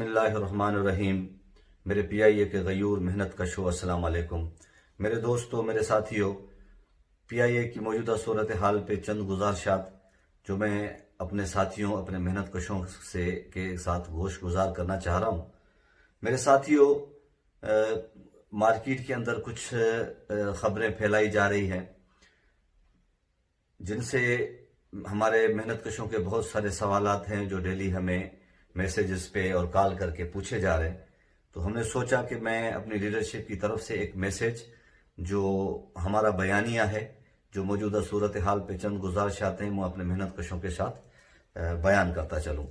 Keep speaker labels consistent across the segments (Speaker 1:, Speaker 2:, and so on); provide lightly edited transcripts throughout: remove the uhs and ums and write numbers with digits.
Speaker 1: बिस्मिल्लाहिर्रहमानिर्रहीम। मेरे पीआईए के गयूर मेहनत कशो अस्सलाम वालेकुम। मेरे दोस्तों, मेरे साथियों, पीआईए की मौजूदा सूरत हाल पे चंद गुजारिशात जो मैं अपने साथियों, अपने मेहनत कशों से के साथ गोश गुजार करना चाह रहा हूँ। मेरे साथियों, मार्केट के अंदर कुछ खबरें फैलाई जा रही हैं जिनसे हमारे मेहनत कशों के बहुत सारे सवालात हैं जो डेली हमें मैसेजेस पे और कॉल करके पूछे जा रहे हैं। तो हमने सोचा कि मैं अपनी लीडरशिप की तरफ से एक मैसेज जो हमारा बयानिया है, जो मौजूदा सूरत हाल पे चंद गुजारिशात हैं, वो अपने मेहनत कशों के साथ बयान करता चलूँ।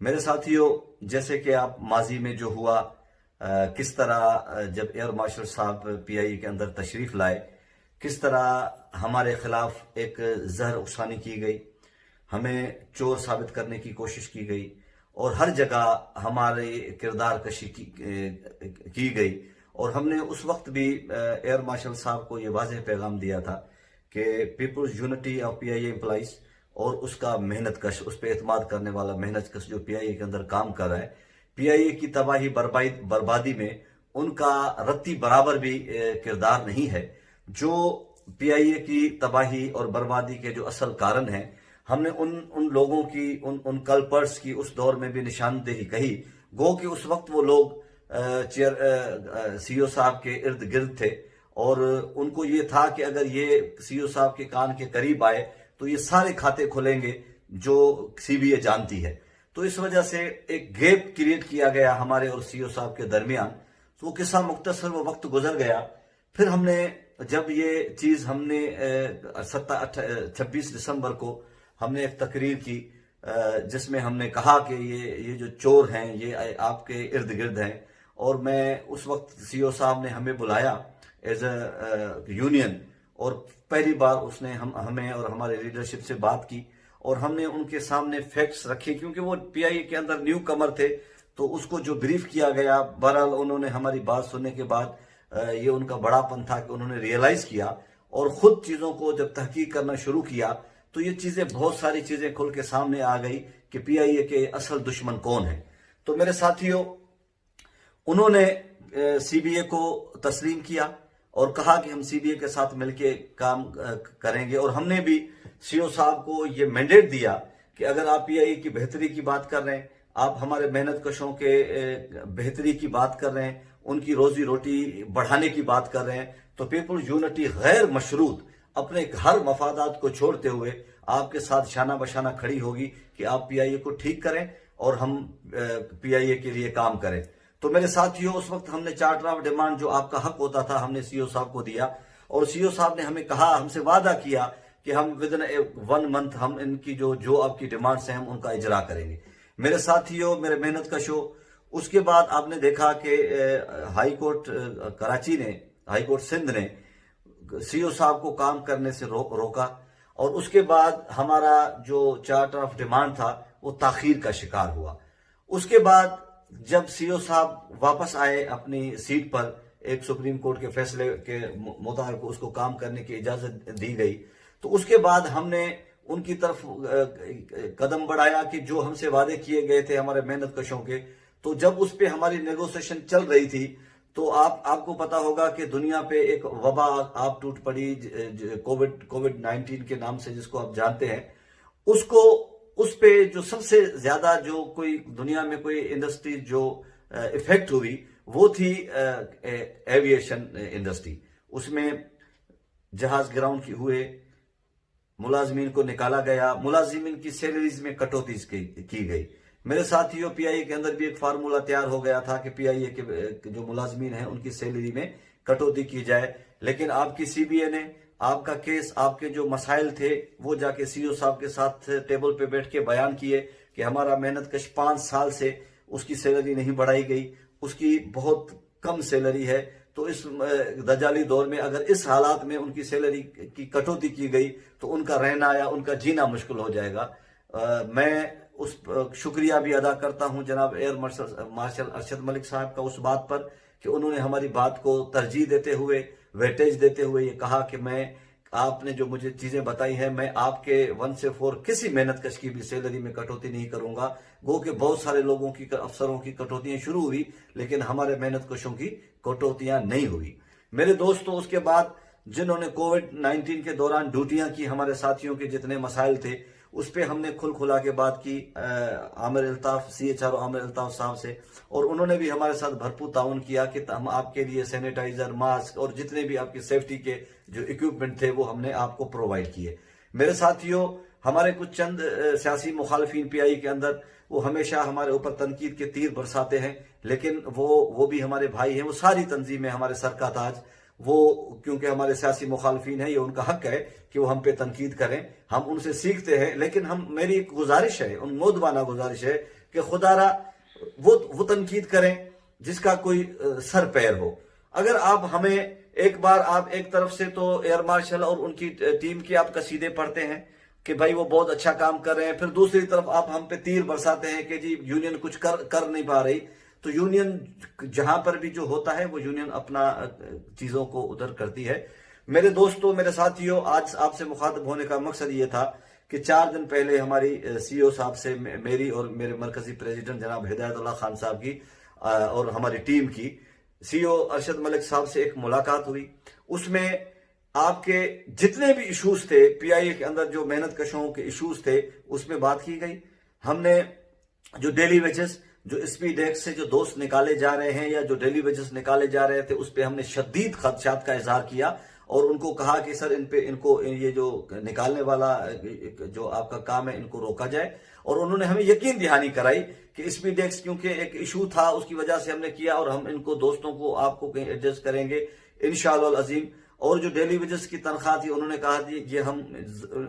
Speaker 1: मेरे साथियों, जैसे कि आप माजी में जो हुआ, किस तरह जब एयर मार्शल साहब पीआईए के अंदर तशरीफ लाए, किस तरह हमारे खिलाफ एक जहर उकसानी की गई, हमें चोर साबित करने की कोशिश की गई और हर जगह हमारे किरदार कशी की गई। और हमने उस वक्त भी एयर मार्शल साहब को ये वाज़ेह पैगाम दिया था कि people's unity of PIA employees और उसका मेहनत कश, उस पर एतमाद करने वाला मेहनत कश जो पीआईए के अंदर काम कर रहा है, पीआईए की तबाही बर्बादी में उनका रत्ती बराबर भी किरदार नहीं है। जो पीआईए की तबाही और बर्बादी के जो असल कारण हैं, हमने उन लोगों की, उन कल्पर्ट्स की उस दौर में भी निशानदेही कही। गो कि उस वक्त वो लोग सीईओ साहब के इर्द गिर्द थे और उनको ये था कि अगर ये सीईओ साहब के कान के करीब आए तो ये सारे खाते खुलेंगे जो सीबीए जानती है। तो इस वजह से एक गैप क्रिएट किया गया हमारे और सीईओ साहब के दरमियान। तो वो किस्सा मुख्तसर वो वक्त गुजर गया। फिर हमने जब ये चीज हमने 26 दिसंबर को हमने एक तकरीर की जिसमें हमने कहा कि ये जो चोर हैं ये आपके इर्द गिर्द हैं। और मैं उस वक्त सीईओ साहब ने हमें बुलाया एज अ यूनियन और पहली बार उसने हमें और हमारे लीडरशिप से बात की और हमने उनके सामने फैक्ट्स रखे, क्योंकि वो पीआईए के अंदर न्यू कमर थे। तो उसको जो ब्रीफ किया गया, बहरहाल उन्होंने हमारी बात सुनने के बाद ये उनका बड़ापन था कि उन्होंने रियलाइज किया और खुद चीजों को जब तहकीक करना शुरू किया तो ये चीजें, बहुत सारी चीजें खुल के सामने आ गई कि पीआईए के असल दुश्मन कौन है। तो मेरे साथियों, उन्होंने सीबीए को तस्लीम किया और कहा कि हम सीबीए के साथ मिलकर काम करेंगे। और हमने भी सीईओ साहब को ये मैंडेट दिया कि अगर आप पीआईए की बेहतरी की बात कर रहे हैं, आप हमारे मेहनत कशों के बेहतरी की बात कर रहे हैं, उनकी रोजी रोटी बढ़ाने की बात कर रहे हैं, तो पीपल्स यूनिटी गैर मशरूत अपने हर मफादात को छोड़ते हुए आपके साथ शाना बशाना खड़ी होगी कि आप पीआईए को ठीक करें और हम पीआईए के लिए काम करें। तो मेरे साथियों, उस वक्त हमने चार्टर ऑफ डिमांड जो आपका हक होता था हमने सीईओ साहब को दिया और सीईओ साहब ने हमें कहा, हमसे वादा किया कि हम विद इन 1 मंथ हम इनकी जो आपकी डिमांड्स हैं हम उनका इजरा करेंगे। मेरे साथियों, मेरे मेहनत कशो, उसके बाद आपने देखा कि हाई कोर्ट कराची ने, हाई कोर्ट सिंध ने सीईओ साहब को काम करने से रोका और उसके बाद हमारा जो चार्टर ऑफ डिमांड था वो ताखीर का शिकार हुआ। उसके बाद जब सीईओ साहब वापस आए अपनी सीट पर, एक सुप्रीम कोर्ट के फैसले के मुताबिक उसको काम करने की इजाजत दी गई, तो उसके बाद हमने उनकी तरफ कदम बढ़ाया कि जो हमसे वादे किए गए थे हमारे मेहनत कशों के, तो जब उस पर हमारी नेगोशिएशन चल रही थी तो आपको पता होगा कि दुनिया पे एक वबा आप टूट पड़ी, कोविड-19 के नाम से जिसको आप जानते हैं। उसको उस पे जो सबसे ज्यादा जो कोई दुनिया में कोई इंडस्ट्री जो इफेक्ट हुई वो थी एविएशन इंडस्ट्री। उसमें जहाज ग्राउंड की हुए, मुलाजमीन को निकाला गया, मुलाजमीन की सैलरीज में कटौती की गई। मेरे साथियों, पीआईए के अंदर भी एक फार्मूला तैयार हो गया था कि पीआईए के जो मुलाजमीन हैं उनकी सैलरी में कटौती की जाए, लेकिन आपकी सीबीए ने आपका केस, आपके जो मसाइल थे वो जाके सीईओ साहब के साथ टेबल पे बैठ के बयान किए कि हमारा मेहनत कश 5 साल से उसकी सैलरी नहीं बढ़ाई गई, उसकी बहुत कम सैलरी है। तो इस दजाली दौर में अगर इस हालात में उनकी सैलरी की कटौती की गई तो उनका रहना या उनका जीना मुश्किल हो जाएगा। मैं उस शुक्रिया भी अदा करता हूं जनाब एयर मार्शल अरशद मलिक साहब का उस बात पर कि उन्होंने हमारी बात को तरजीह देते हुए, वेटेज देते हुए ये कहा कि मैं आपने जो मुझे चीजें बताई हैं, मैं आपके 1 से 4 किसी मेहनत कश की भी सैलरी में कटौती नहीं करूंगा। गो के बहुत सारे लोगों की, अफसरों की कटौतियां शुरू हुई, लेकिन हमारे मेहनत कशों की कटौतियां नहीं हुई। मेरे दोस्तों, उसके बाद जिन्होंने कोविड-19 के दौरान ड्यूटियां की, हमारे साथियों के जितने मसाइल थे, उस पर हमने खुल खुला के बात की आमिर अल्ताफ, CHRO आमिर अल्ताफ साहब से, और उन्होंने भी हमारे साथ भरपूर ताउन किया कि हम आपके लिए सैनिटाइजर, मास्क और जितने भी आपकी सेफ्टी के जो इक्विपमेंट थे वो हमने आपको प्रोवाइड किए। मेरे साथियों, हमारे कुछ चंद सियासी मुखालफिन PI के अंदर, वो हमेशा हमारे ऊपर तनकीद के तीर बरसाते हैं, लेकिन वो भी हमारे भाई हैं। वो सारी तंजीमें हमारे सर का ताज, वो क्योंकि हमारे सियासी मुखालफिन है, ये उनका हक है कि वो हम पे तनकीद करें, हम उनसे सीखते हैं। लेकिन मेरी एक गुजारिश है, उन मोदबाना गुजारिश है कि खुदारा वो तनकीद करें जिसका कोई सर पैर हो। अगर आप हमें एक बार, आप एक तरफ से तो एयर मार्शल और उनकी टीम की आप कसीदे पढ़ते हैं कि भाई वो बहुत अच्छा काम कर रहे हैं, फिर दूसरी तरफ आप हम पे तीर बरसाते हैं कि जी यूनियन कुछ कर नहीं पा रही। तो यूनियन जहां पर भी जो होता है, वो यूनियन अपना चीजों को उधर करती है। मेरे दोस्तों, मेरे साथियों, आज आपसे मुखातब होने का मकसद ये था कि 4 दिन पहले हमारी CEO साहब से, मेरी और मेरे मरकजी प्रेसिडेंट जनाब हिदायतुल्लाह खान साहब की और हमारी टीम की CEO अरशद मलिक साहब से एक मुलाकात हुई। उसमें आपके जितने भी इश्यूज थे, PIA के अंदर जो मेहनत कशों के इश्यूज थे, उसमें बात की गई। हमने जो डेली वेजेस, जो स्पीड एक्ट से जो दोस्त निकाले जा रहे हैं या जो डेली वेजेस निकाले जा रहे थे, उस पर हमने शदीद खदशात का इजहार किया और उनको कहा कि सर इनको ये जो निकालने वाला जो आपका काम है, इनको रोका जाए। और उन्होंने हमें यकीन दहानी कराई कि स्पीड एक्ट क्योंकि एक इशू था, उसकी वजह से हमने किया और हम इनको दोस्तों को आपको कहीं एडजस्ट करेंगे इंशाअल्लाह अजीम। और जो डेली वेजेस की तनख्वाह थी, उन्होंने कहा थी ये हम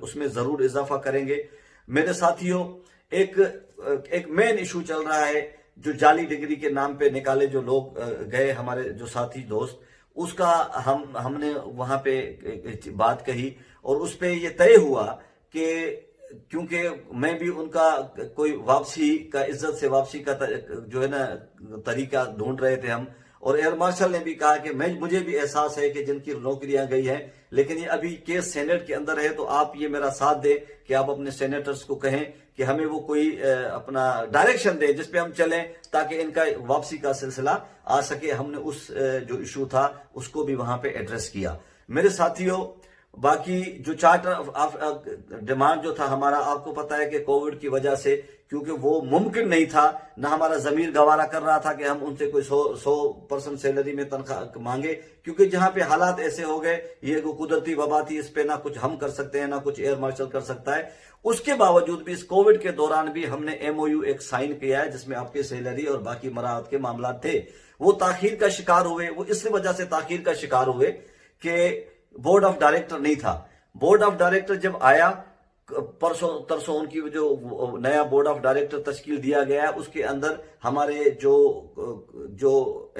Speaker 1: उसमें जरूर इजाफा करेंगे। मेरे साथियों, एक मेन इशू चल रहा है, जो जाली डिग्री के नाम पे निकाले जो लोग गए, हमारे जो साथी दोस्त, उसका हमने वहां पे बात कही और उस पे ये तय हुआ कि क्योंकि मैं भी उनका कोई वापसी का, इज्जत से वापसी का जो है ना तरीका ढूंढ रहे थे हम, और एयर मार्शल ने भी कहा कि मुझे भी एहसास है कि जिनकी नौकरियां गई हैं, लेकिन ये अभी केस सेनेट के अंदर है, तो आप ये मेरा साथ दे कि आप अपने सेनेटर्स को कहें कि हमें वो कोई अपना डायरेक्शन दे जिसपे हम चलें, ताकि इनका वापसी का सिलसिला आ सके। हमने उस जो इशू था उसको भी वहां पे एड्रेस किया। मेरे साथियों, बाकी जो चार्टर डिमांड जो था हमारा, आपको पता है कि कोविड की वजह से, क्योंकि वो मुमकिन नहीं था, ना हमारा जमीर गवारा कर रहा था कि हम उनसे कोई 100% सैलरी में तनख्वाह मांगे, क्योंकि जहां पे हालात ऐसे हो गए, ये कुदरती वबा थी, इस पे ना कुछ हम कर सकते हैं ना कुछ एयर मार्शल कर सकता है। उसके बावजूद भी इस कोविड के दौरान भी हमने MOU एक साइन किया है जिसमें आपके सैलरी और बाकी मराहत के मामला थे, वो ताखीर का शिकार हुए। वो इस वजह से ताखीर का शिकार हुए कि बोर्ड ऑफ डायरेक्टर नहीं था। बोर्ड ऑफ डायरेक्टर जब आया, परसों तरसों उनकी जो नया बोर्ड ऑफ डायरेक्टर तश्कील दिया गया, उसके अंदर हमारे जो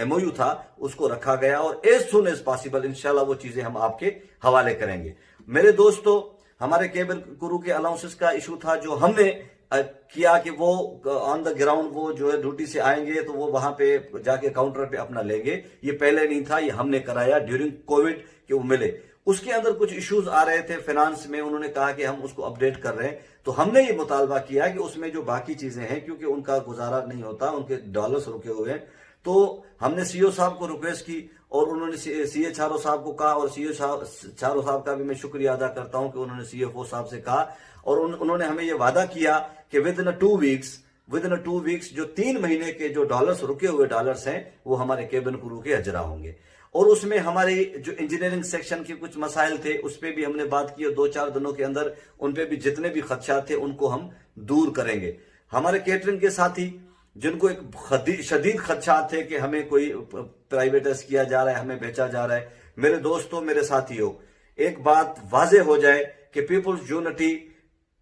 Speaker 1: MOU था उसको रखा गया और एज सुन एज पॉसिबल इंशाल्लाह वो चीजें हम आपके हवाले करेंगे। मेरे दोस्तों, हमारे केबिन क्रू के अलाउंसेस का इशू था, जो हमने किया कि वो ऑन द ग्राउंड वो जो है ड्यूटी से आएंगे तो वो वहां पे जाके काउंटर पे अपना लेंगे। ये पहले नहीं था, ये हमने कराया ड्यूरिंग कोविड कि वो मिले। उसके अंदर कुछ इश्यूज आ रहे थे फाइनेंस में, उन्होंने कहा कि हम उसको अपडेट कर रहे हैं, तो हमने ये मुतालबा किया कि उसमें जो बाकी चीजें हैं, क्योंकि उनका गुजारा नहीं होता, उनके डॉलर्स रुके हुए हैं, तो हमने CEO साहब को रिक्वेस्ट की और उन्होंने CHRO साहब को कहा, और CHRO साहब का भी मैं शुक्रिया अदा करता हूं कि उन्होंने CFO साहब से कहा और उन्होंने हमें ये वादा किया कि विद इन 2 वीक्स जो 3 महीने के जो डॉलर्स, रुके हुए डॉलर्स हैं, वो हमारे केबिन क्रू के अजरा होंगे। और उसमें हमारे जो इंजीनियरिंग सेक्शन के कुछ मसाइल थे, उस पर भी हमने बात की और 2-4 दिनों के अंदर उन पे भी जितने भी खदशात थे उनको हम दूर करेंगे। हमारे केटरिंग के साथी जिनको एक शदीद खदशात थे कि हमें कोई प्राइवेटाइज किया जा रहा है, हमें बेचा जा रहा है, मेरे दोस्तों, मेरे साथियों, एक बात वाजे हो जाए कि पीपुल्स यूनिटी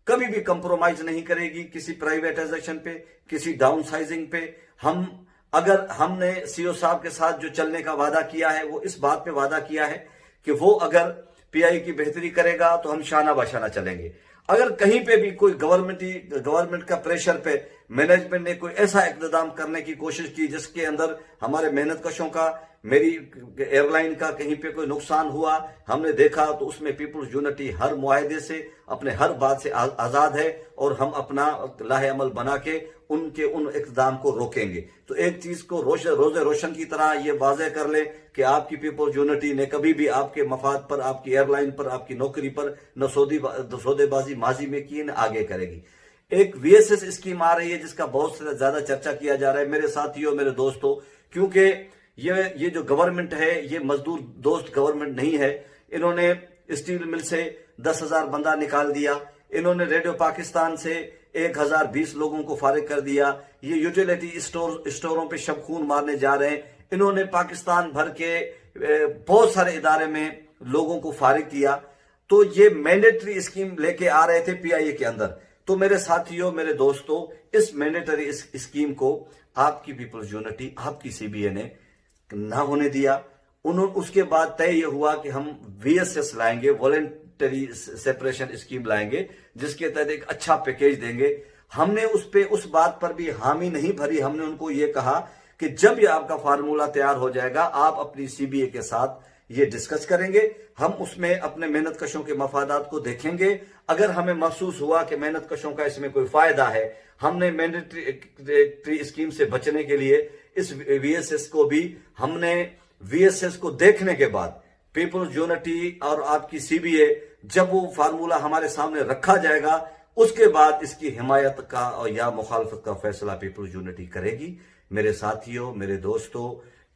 Speaker 1: कभी भी कंप्रोमाइज नहीं करेगी किसी प्राइवेटाइजेशन पे, किसी डाउन साइजिंग पे। अगर हमने CEO साहब के साथ जो चलने का वादा किया है, वो इस बात पे वादा किया है कि वो अगर PI की बेहतरी करेगा तो हम शाना बाशाना चलेंगे। अगर कहीं पे भी कोई गवर्नमेंट का प्रेशर पे मैनेजमेंट ने कोई ऐसा इक़्तिदाम करने की कोशिश की जिसके अंदर हमारे मेहनत कशों का, मेरी एयरलाइन का कहीं पे कोई नुकसान हुआ, हमने देखा, तो उसमें पीपुल्स यूनिटी हर मुआहदे से, अपने हर बात से आजाद है और हम अपना लाहे अमल बना के उनके उन इक़्तिदाम को रोकेंगे। तो एक चीज को रोजे रोशन की तरह ये वाज़ेह कर ले कि आपकी पीपुल्स यूनिटी ने कभी भी आपके मफाद पर, आपकी एयरलाइन पर, आपकी नौकरी पर न सौदेबाजी माजी में की, न आगे करेगी। एक VSS स्कीम आ रही है जिसका बहुत ज्यादा चर्चा किया जा रहा है मेरे साथियों, मेरे दोस्तों, क्योंकि ये जो गवर्नमेंट है ये मजदूर दोस्त गवर्नमेंट नहीं है। इन्होंने स्टील मिल से 10,000 बंदा निकाल दिया, इन्होंने रेडियो पाकिस्तान से 1,020 लोगों को फारिग कर दिया, ये यूटिलिटी स्टोरों पे शब खून मारने जा रहे हैं, इन्होंने पाकिस्तान भर के बहुत सारे इदारे में लोगों को फारिग किया। तो ये मैंडेटरी स्कीम लेके आ रहे थे PIA के अंदर। तो मेरे साथियों, मेरे दोस्तों, इस मैंडेटरी स्कीम को आपकी पीपल्स यूनिटी, आपकी CBA ने ना होने दिया। उसके बाद तय ये हुआ कि हम VSS लाएंगे, वॉलेंटरी सेपरेशन स्कीम लाएंगे, जिसके तहत एक अच्छा पैकेज देंगे। हमने उस बात पर भी हामी नहीं भरी। हमने उनको ये कहा कि जब ये आपका फार्मूला तैयार हो जाएगा, आप अपनी CBA के साथ ये डिस्कस करेंगे, हम उसमें अपने मेहनत कशों के मफादात को देखेंगे। अगर हमें महसूस हुआ कि मेहनत कशों का इसमें कोई फायदा है, हमने मैंडेटरी स्कीम से बचने के लिए इस VSS को भी, हमने VSS को देखने के बाद पीपल्स यूनिटी और आपकी CBA, जब वो फार्मूला हमारे सामने रखा जाएगा, उसके बाद इसकी हिमायत का और या मुखालफत का फैसला पीपल्स यूनिटी करेगी। मेरे साथियों, मेरे दोस्तों,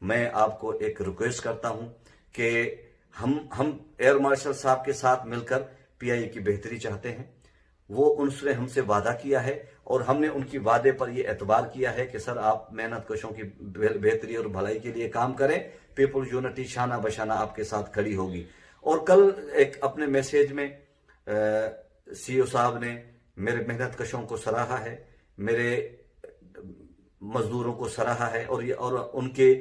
Speaker 1: मैं आपको एक रिक्वेस्ट करता हूं कि हम एयर मार्शल साहब के साथ मिलकर PIA की बेहतरी चाहते हैं। वो उनसे हमसे वादा किया है और हमने उनकी वादे पर यह एतबार किया है कि सर आप मेहनत कशों की बेहतरी और भलाई के लिए काम करें, पीपल्स यूनिटी शाना बशाना आपके साथ खड़ी होगी। और कल एक अपने मैसेज में CEO साहब ने मेरे मेहनत कशों को सराहा है, मेरे मजदूरों को सराहा है और उनके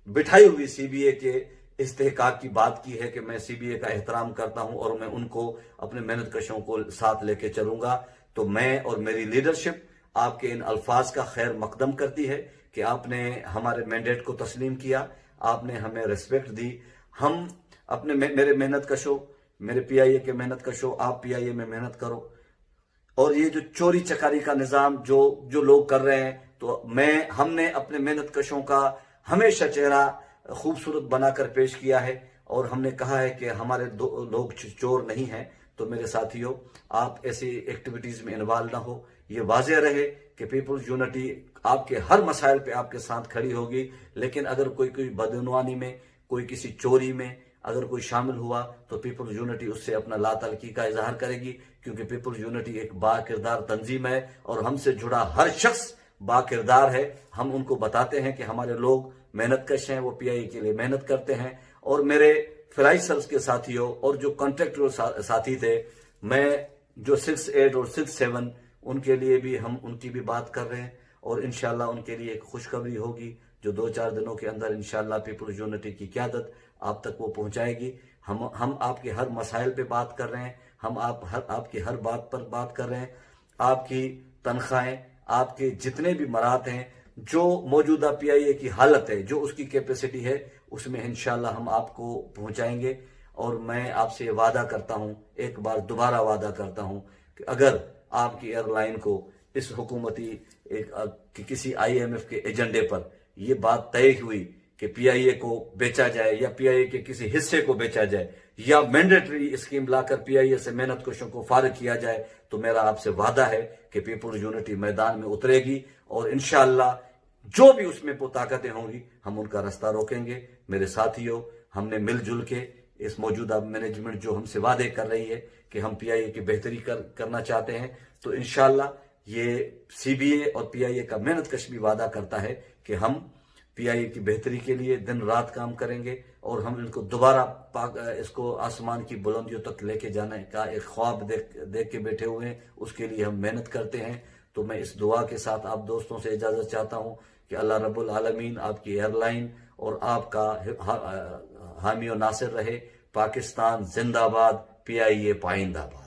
Speaker 1: बिठाई हुई CBA के इस्तेहकाक की बात की है कि मैं CBA का एहतराम करता हूं और मैं उनको, अपने मेहनत कशों को साथ लेके चलूंगा। तो मैं और मेरी लीडरशिप आपके इन अल्फाज का खैर मकदम करती है कि आपने हमारे मैंडेट को तस्लीम किया, आपने हमें रिस्पेक्ट दी। हम अपने मेरे मेहनत कशों, मेरे PIA के मेहनत कशों, आप PIA में मेहनत करो। और ये जो चोरी चकारी का निजाम जो लोग कर रहे हैं, तो हमने अपने मेहनत कशों का हमेशा चेहरा खूबसूरत बनाकर पेश किया है और हमने कहा है कि हमारे लोग चोर नहीं हैं। तो मेरे साथियों, आप ऐसी एक्टिविटीज में इन्वॉल्व ना हो। ये वाज़ेह रहे कि पीपल्स यूनिटी आपके हर मसाइल पे आपके साथ खड़ी होगी, लेकिन अगर कोई बदनवानी में, कोई किसी चोरी में अगर कोई शामिल हुआ तो पीपल्स यूनिटी उससे अपना लातलकी का इजहार करेगी, क्योंकि पीपल्स यूनिटी एक बाकिरदार तंजीम है और हमसे जुड़ा हर शख्स बाकिरदार है। हम उनको बताते हैं कि हमारे लोग मेहनत कश हैं, वो PIA के लिए मेहनत करते हैं। और मेरे फ्लाई सर्विस के साथियों और जो कॉन्ट्रैक्टर साथी थे, मैं जो 6-8 और 6-7, उनके लिए भी हम उनकी भी बात कर रहे हैं और इंशाल्लाह उनके लिए एक खुशखबरी होगी जो 2-4 दिनों के अंदर इंशाल्लाह पीपल्स यूनिटी की क़यादत आप तक वो पहुंचाएगी। हम आपके हर मसाइल पे बात कर रहे हैं, हम आपकी हर बात पर बात कर रहे हैं। आपकी तनख्वाहें, आपके जितने भी मराहत हैं, जो मौजूदा PIA की हालत है, जो उसकी कैपेसिटी है, उसमें इंशाल्लाह हम आपको पहुंचाएंगे। और मैं आपसे वादा करता हूं, एक बार दोबारा वादा करता हूं कि अगर आपकी एयरलाइन को इस हुकूमती किसी IMF के एजेंडे पर यह बात तय हुई कि PIA को बेचा जाए या PIA के किसी हिस्से को बेचा जाए या मैंडेटरी स्कीम लाकर PIA से मेहनत कशों को फारिग किया जाए, तो मेरा आपसे वादा है कि पीपल्स यूनिटी मैदान में उतरेगी और इंशाअल्लाह जो भी उसमें ताकतें होंगी हम उनका रास्ता रोकेंगे। मेरे साथियों, हमने मिलजुल के इस मौजूदा मैनेजमेंट जो हमसे वादे कर रही है कि हम PIA की बेहतरी करना चाहते हैं, तो इंशाअल्लाह ये CBA और PIA का मेहनत कश भी वादा करता है कि हम PIA की बेहतरी के लिए दिन रात काम करेंगे और हम इनको दोबारा इसको आसमान की बुलंदियों तक लेके जाने का एक ख्वाब देख के बैठे हुए हैं, उसके लिए हम मेहनत करते हैं। तो मैं इस दुआ के साथ आप दोस्तों से इजाजत चाहता हूं कि अल्लाह रब्बुल आलमीन आपकी एयरलाइन और आपका हामी और नासिर रहे। पाकिस्तान जिंदाबाद, PIA पाइंदाबाद।